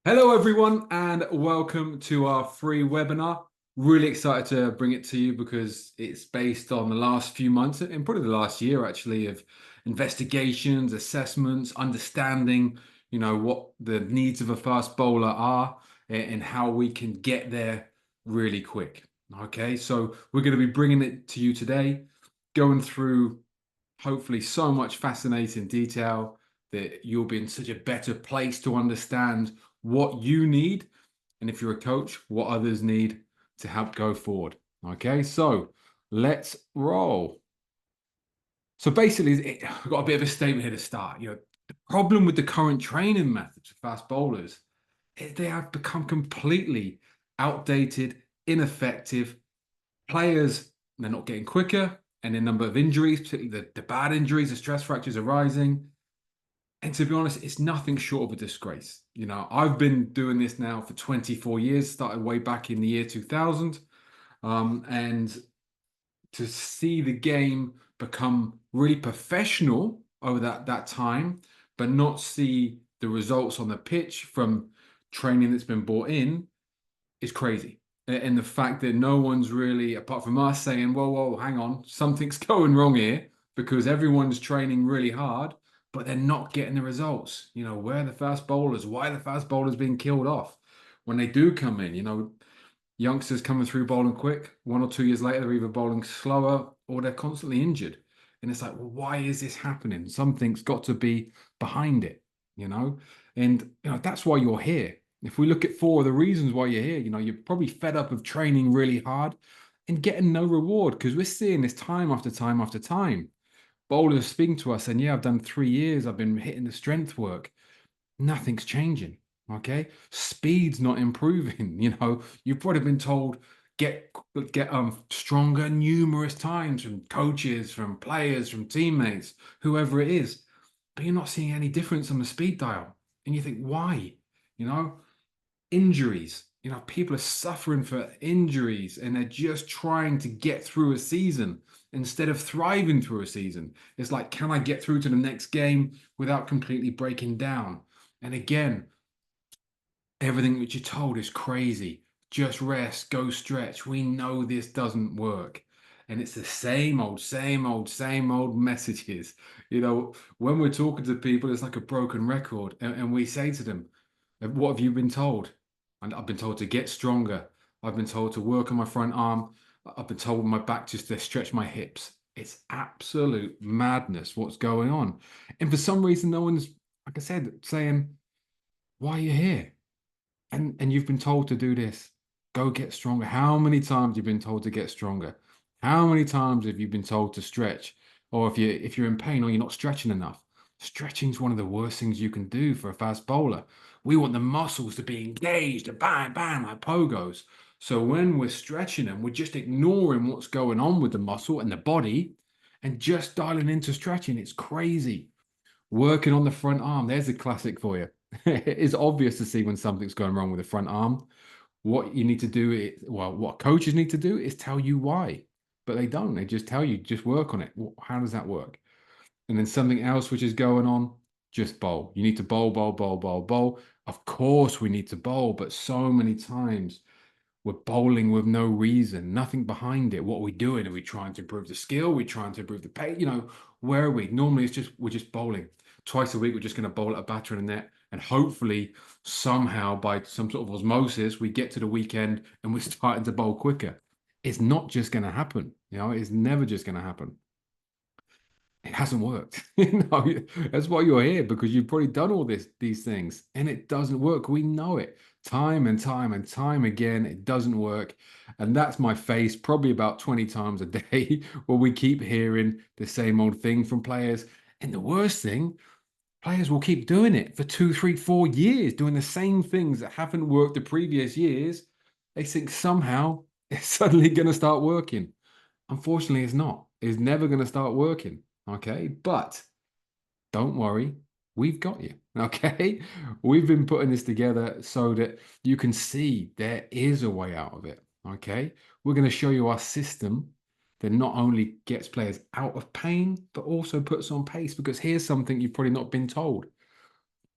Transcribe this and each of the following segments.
Hello, everyone, and welcome to our free webinar. Really excited to bring it to you because it's based on the last few months and probably the last year actually of investigations, assessments, understanding, what the needs of a fast bowler are and how we can get there really quick. Okay, so we're going to be bringing it to you today, going through hopefully so much fascinating detail that you'll be in such a better place to understand what you need, and if you're a coach, what others need to help go forward. Okay, so let's roll. So basically, I've got a bit of a statement here to start. The problem with the current training methods for fast bowlers is they have become completely outdated, ineffective. Players, they're not getting quicker, and the number of injuries, particularly the bad injuries, the stress fractures are rising. And to be honest, it's nothing short of a disgrace. I've been doing this now for 24 years, started way back in the year 2000. And to see the game become really professional over that time, but not see the results on the pitch from training that's been brought in is crazy. And the fact that no one's really, apart from us, saying, whoa, whoa, hang on, something's going wrong here because everyone's training really hard, but they're not getting the results. Where are the fast bowlers? Why are the fast bowlers being killed off? When they do come in, youngsters coming through bowling quick, 1 or 2 years later, they're either bowling slower or they're constantly injured. And it's like, well, why is this happening? Something's got to be behind it, you know? And that's why you're here. If we look at four of the reasons why you're here, you're probably fed up of training really hard and getting no reward because we're seeing this time after time after time. Bowlers speaking to us and yeah, I've done 3 years, I've been hitting the strength work. Nothing's changing. Okay. Speed's not improving. You've probably been told get stronger numerous times from coaches, from players, from teammates, whoever it is, but you're not seeing any difference on the speed dial. And you think, why? You know, Injuries. People are suffering for injuries and they're just trying to get through a season instead of thriving through a season. It's like, can I get through to the next game without completely breaking down? And again, everything that you're told is crazy. Just rest, go stretch. We know this doesn't work. And it's the same old, same old, same old messages. When we're talking to people, it's like a broken record. And we say to them, what have you been told? And I've been told to get stronger. I've been told to work on my front arm. I've been told with my back just to stretch my hips. It's absolute madness what's going on. And for some reason, no one's, like I said, saying, why are you here? And you've been told to do this. Go get stronger. How many times have you been told to get stronger? How many times have you been told to stretch? Or if you're in pain or you're not stretching enough. Stretching is one of the worst things you can do for a fast bowler. We want the muscles to be engaged, to bang, bang, like pogos. So when we're stretching them, we're just ignoring what's going on with the muscle and the body and just dialing into stretching. It's crazy. Working on the front arm. There's a classic for you. It's obvious to see when something's going wrong with the front arm. What you need to do is, well, what coaches need to do is tell you why, but they don't. They just tell you, just work on it. Well, how does that work? And then something else which is going on, just bowl. You need to bowl, bowl, bowl, bowl, bowl. Of course, we need to bowl, but so many times we're bowling with no reason, nothing behind it. What are we doing? Are we trying to improve the skill? Are we trying to improve the pay? Where are we? Normally, we're just bowling. Twice a week, we're just going to bowl at a batter in the net, and hopefully, somehow, by some sort of osmosis, we get to the weekend and we're starting to bowl quicker. It's not just going to happen. It's never just going to happen. It hasn't worked. That's why you're here because you've probably done all these things and it doesn't work. We know it time and time and time again. It doesn't work. And that's my face probably about 20 times a day where we keep hearing the same old thing from players. And the worst thing, players will keep doing it for 2, 3, 4 years, doing the same things that haven't worked the previous years. They think somehow it's suddenly going to start working. Unfortunately, it's not. It's never going to start working. Okay. But don't worry, we've got you. Okay. We've been putting this together so that you can see there is a way out of it. Okay. We're going to show you our system that not only gets players out of pain, but also puts on pace. Because here's something you've probably not been told.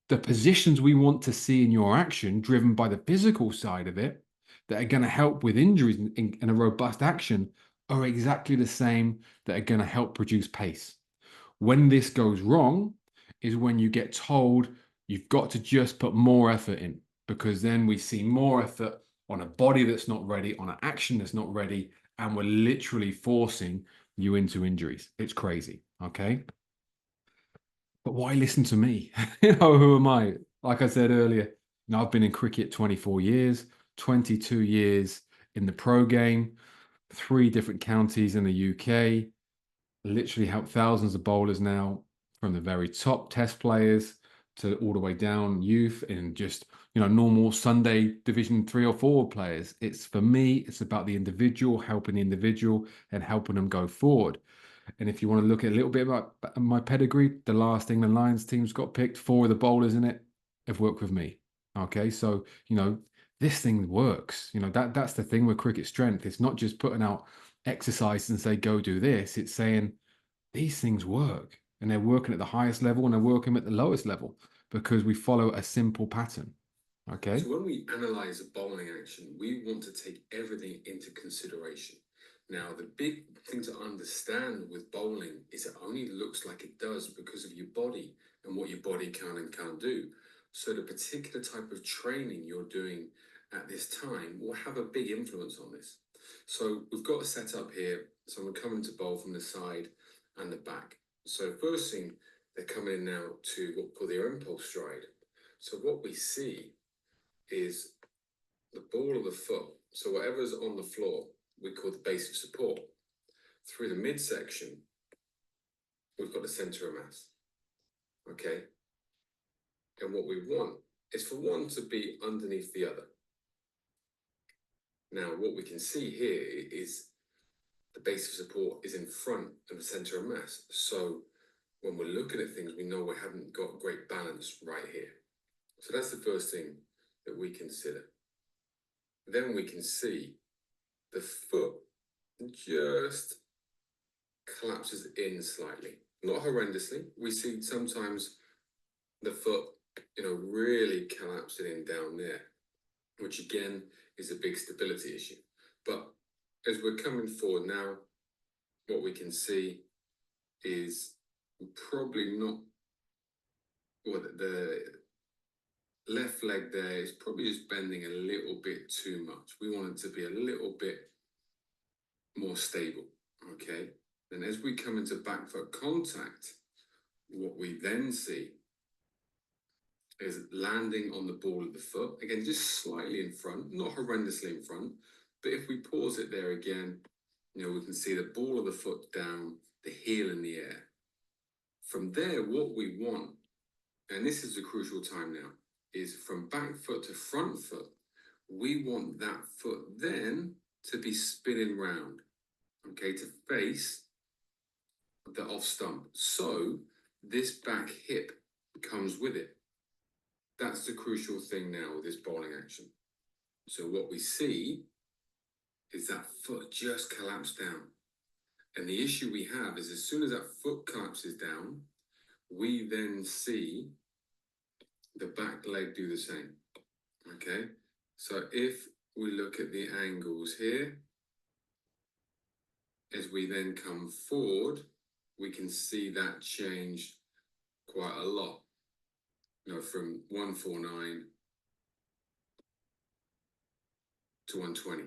the positions we want to see in your action, driven by the physical side of it, that are going to help with injuries in a robust action, are exactly the same that are going to help produce pace. When this goes wrong is when you get told you've got to just put more effort in, because then we see more effort on a body that's not ready, on an action that's not ready, and we're literally forcing you into injuries. It's crazy. Okay. But why listen to me? Who am I? Like I said earlier, I've been in cricket 24 years, 22 years in the pro game, 3 different counties in the UK, literally helped thousands of bowlers now, from the very top test players to all the way down youth and just, normal Sunday Division 3 or 4 players. It's, for me, it's about the individual, helping the individual and helping them go forward. And if you want to look at a little bit about my pedigree, the last England Lions team's got picked. 4 of the bowlers in it have worked with me. Okay, so this thing works. That's the thing with cricket strength. It's not just putting out exercise and say go do this. It's saying these things work, and they're working at the highest level and they're working at the lowest level because we follow a simple pattern. Okay. So when we analyze a bowling action, we want to take everything into consideration. Now, the big thing to understand with bowling is it only looks like it does because of your body and what your body can and can't do. So the particular type of training you're doing at this time will have a big influence on this. So we've got a setup here. So we're coming to bowl from the side and the back. So first thing, they're coming in now to what we call their impulse stride. So what we see is the ball of the foot. So whatever's on the floor, we call the base of support. Through the midsection, we've got the center of mass. Okay? And what we want is for one to be underneath the other. Now, what we can see here is the base of support is in front of the center of mass. So when we're looking at things, we know we haven't got great balance right here. So that's the first thing that we consider. Then we can see the foot just collapses in slightly, not horrendously. We see sometimes the foot, really collapsing in down there, which again is a big stability issue. But as we're coming forward now, what we can see is probably not, well, the left leg there is probably just bending a little bit too much. We want it to be a little bit more stable, okay? Then as we come into back foot contact, what we then see is landing on the ball of the foot, again, just slightly in front, not horrendously in front, but if we pause it there again, we can see the ball of the foot down, the heel in the air. From there, what we want, and this is the crucial time now, is from back foot to front foot, we want that foot then to be spinning round, okay, to face the off stump. So this back hip comes with it. That's the crucial thing now with this bowling action. So what we see is that foot just collapsed down. And the issue we have is as soon as that foot collapses down, we then see the back leg do the same. Okay? So if we look at the angles here, as we then come forward, we can see that change quite a lot. From 149 to 120.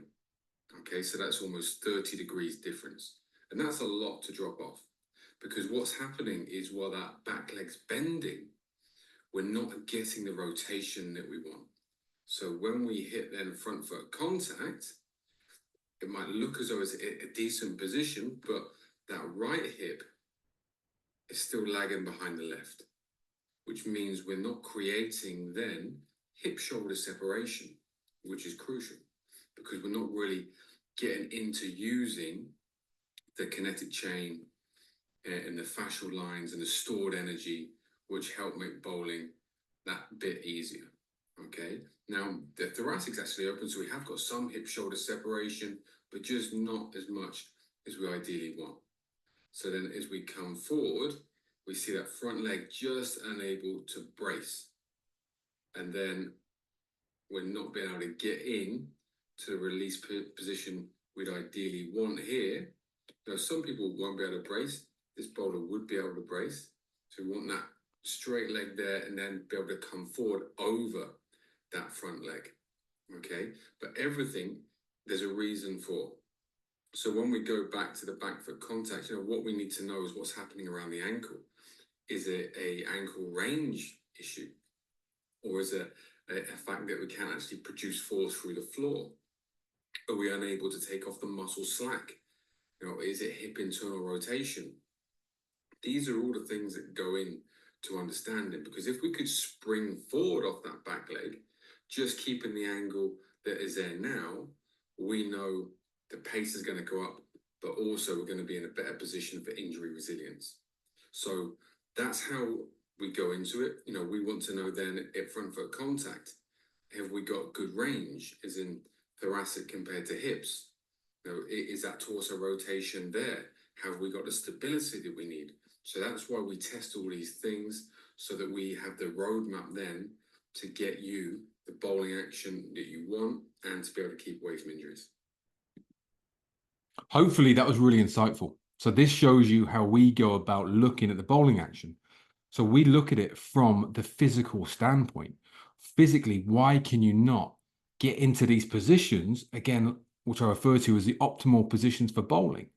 Okay, so that's almost 30 degrees difference. And that's a lot to drop off, because what's happening is while that back leg's bending, we're not getting the rotation that we want. So when we hit then front foot contact, it might look as though it's a decent position, but that right hip is still lagging behind the left, which means we're not creating then hip-shoulder separation, which is crucial, because we're not really getting into using the kinetic chain and the fascial lines and the stored energy, which help make bowling that bit easier. Okay, now the thoracic's actually open, so we have got some hip-shoulder separation, but just not as much as we ideally want. So then as we come forward, we see that front leg just unable to brace. and then we're not being able to get in to the release position we'd ideally want here. Now, some people won't be able to brace. This bowler would be able to brace. So we want that straight leg there and then be able to come forward over that front leg. Okay, but everything there's a reason for. So when we go back to the back foot contact, what we need to know is what's happening around the ankle. Is it a ankle range issue? Or is it a fact that we can't actually produce force through the floor? Are we unable to take off the muscle slack? Is it hip internal rotation? These are all the things that go in to understanding, because if we could spring forward off that back leg, just keeping the angle that is there now, we know the pace is going to go up, but also we're going to be in a better position for injury resilience. So that's how we go into it. We want to know then at front foot contact, have we got good range, as in thoracic compared to hips? Is that torso rotation there? Have we got the stability that we need? So that's why we test all these things, so that we have the roadmap then to get you the bowling action that you want and to be able to keep away from injuries. Hopefully that was really insightful. So this shows you how we go about looking at the bowling action. So we look at it from the physical standpoint. Physically, why can you not get into these positions, again, which I refer to as the optimal positions for bowling?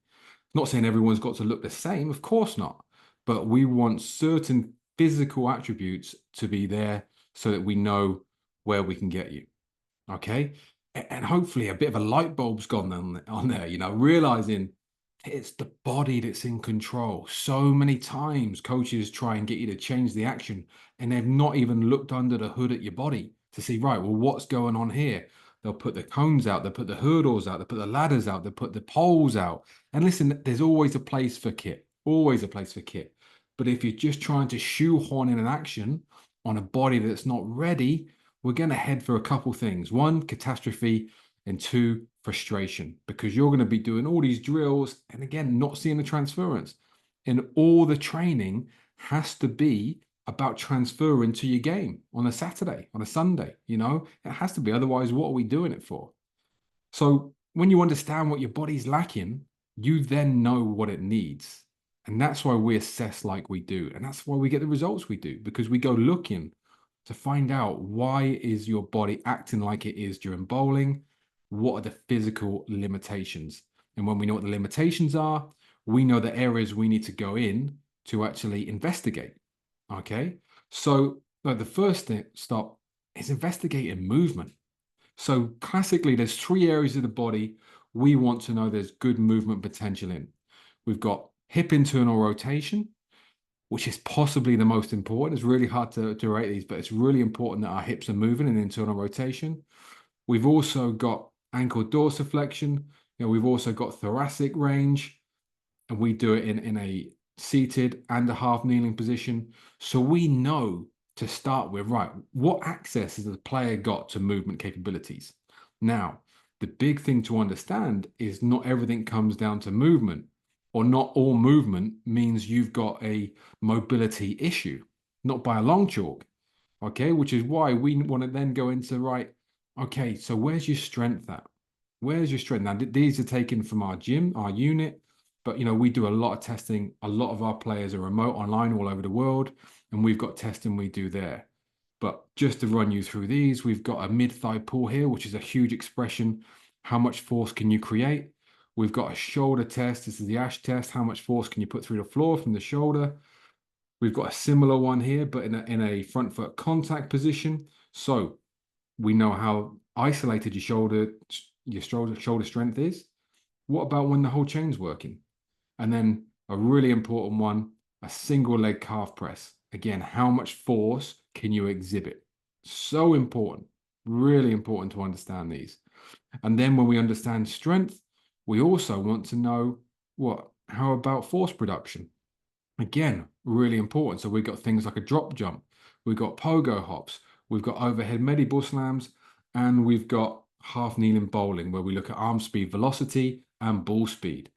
Not saying everyone's got to look the same, of course not. But we want certain physical attributes to be there so that we know where we can get you. Okay. And hopefully a bit of a light bulb's gone on there, realizing it's the body that's in control. So many times coaches try and get you to change the action, and they've not even looked under the hood at your body to see, right, well, what's going on here? They'll put the cones out, they'll put the hurdles out, they'll put the ladders out, they'll put the poles out. And listen, there's always a place for kit, always a place for kit. But if you're just trying to shoehorn in an action on a body that's not ready, we're going to head for a couple things. One, catastrophe, and two, frustration, because you're going to be doing all these drills and again, not seeing the transference. And all the training has to be about transferring to your game on a Saturday, on a Sunday, it has to be. Otherwise, what are we doing it for? So when you understand what your body's lacking, you then know what it needs. And that's why we assess like we do. And that's why we get the results we do, because we go looking to find out, why is your body acting like it is during bowling? What are the physical limitations? And when we know what the limitations are, we know the areas we need to go in to actually investigate. Okay. So the first stop is investigating movement. So classically, there's three areas of the body we want to know there's good movement potential in. We've got hip internal rotation, which is possibly the most important. It's really hard to rate these, but it's really important that our hips are moving in internal rotation. We've also got ankle dorsiflexion. We've also got thoracic range, and we do it in a seated and a half kneeling position. So we know to start with, right, what access has the player got to movement capabilities? Now, the big thing to understand is not everything comes down to movement, or not all movement means you've got a mobility issue, not by a long chalk. Okay, which is why we want to then go into, right, okay, so where's your strength at? Where's your strength? Now, these are taken from our gym, our unit, but we do a lot of testing. A lot of our players are remote online all over the world, and we've got testing we do there. But just to run you through these, we've got a mid-thigh pull here, which is a huge expression. How much force can you create? We've got a shoulder test. This is the Ash test. How much force can you put through the floor from the shoulder? We've got a similar one here, but in a front foot contact position. So we know how isolated your shoulder strength is. What about when the whole chain's working? And then a really important one, a single leg calf press. Again, how much force can you exhibit? So important, really important to understand these. And then when we understand strength, we also want to know how about force production? Again, really important. So we've got things like a drop jump, we've got pogo hops, we've got overhead medieval slams, and we've got half kneeling bowling, where we look at arm speed, velocity, and ball speed.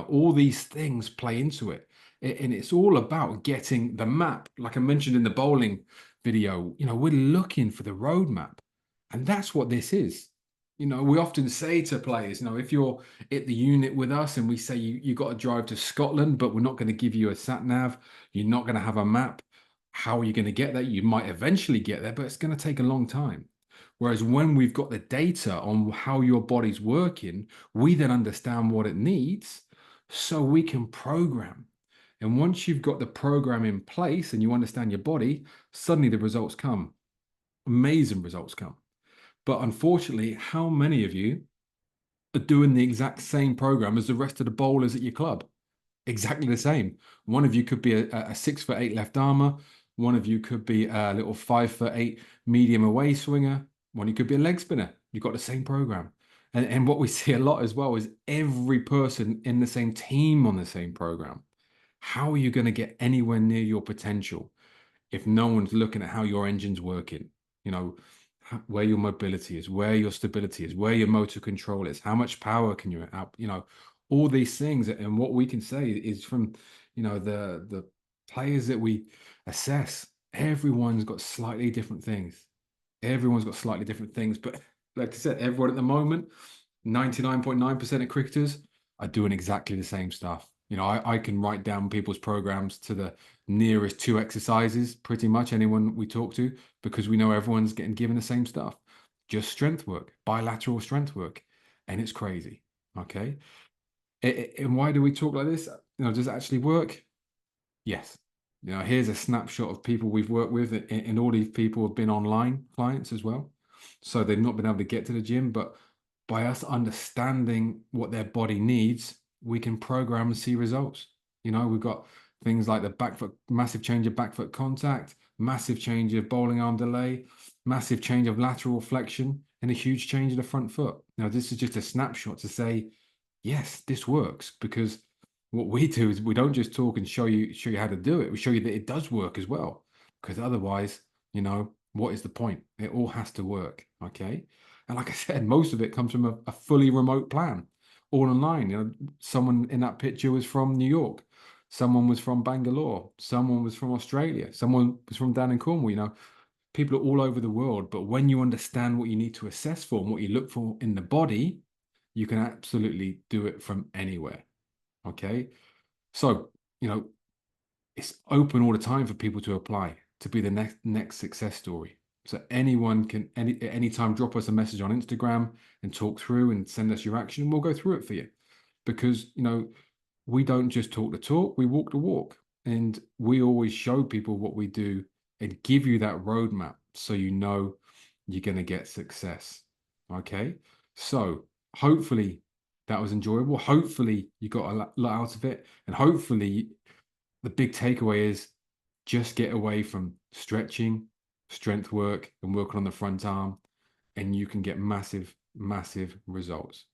All these things play into it. And it's all about getting the map, like I mentioned in the bowling video, we're looking for the roadmap. And that's what this is. We often say to players, if you're at the unit with us and we say you got to drive to Scotland, but we're not going to give you a sat nav, you're not going to have a map. How are you going to get there? You might eventually get there, but it's going to take a long time. Whereas when we've got the data on how your body's working, we then understand what it needs so we can program. And once you've got the program in place and you understand your body, suddenly the results come. Amazing results come. But unfortunately, how many of you are doing the exact same program as the rest of the bowlers at your club? Exactly the same. One of you could be a 6'8" left armer. One of you could be a little 5'8" medium away swinger. One you could be a leg spinner. You've got the same program. And what we see a lot as well is every person in the same team on the same program. How are you going to get anywhere near your potential if no one's looking at how your engine's working? You know, where your mobility is, where your stability is, where your motor control is, how much power can you out, all these things. And what we can say is from, the players that we assess, everyone's got slightly different things. Everyone's got slightly different things. But like I said, everyone at the moment, 99.9% of cricketers are doing exactly the same stuff. I can write down people's programs to the nearest two exercises, pretty much anyone we talk to, because we know everyone's getting given the same stuff. Just strength work, bilateral strength work. And it's crazy. Okay. And why do we talk like this? Does it actually work? Yes. Here's a snapshot of people we've worked with, and all these people have been online clients as well. So they've not been able to get to the gym, but by us understanding what their body needs, we can program and see results. We've got things like the back foot, massive change of back foot contact, massive change of bowling arm delay, massive change of lateral flexion, and a huge change of the front foot. Now, this is just a snapshot to say, yes, this works, because what we do is we don't just talk and show you how to do it. We show you that it does work as well. Because otherwise, what is the point? It all has to work. Okay. And like I said, most of it comes from a fully remote plan, all online. Someone in that picture was from New York, someone was from Bangalore, someone was from Australia, someone was from down in Cornwall. People are all over the world. But when you understand what you need to assess for and what you look for in the body, you can absolutely do it from anywhere. Okay. So, it's open all the time for people to apply to be the next success story. So anyone can anytime drop us a message on Instagram and talk through and send us your action, and we'll go through it for you. Because, we don't just talk the talk, we walk the walk. And we always show people what we do and give you that roadmap so you're going to get success. Okay. So hopefully that was enjoyable. Hopefully you got a lot out of it. And hopefully the big takeaway is just get away from stretching, strength work, and working on the front arm, and you can get massive, massive results.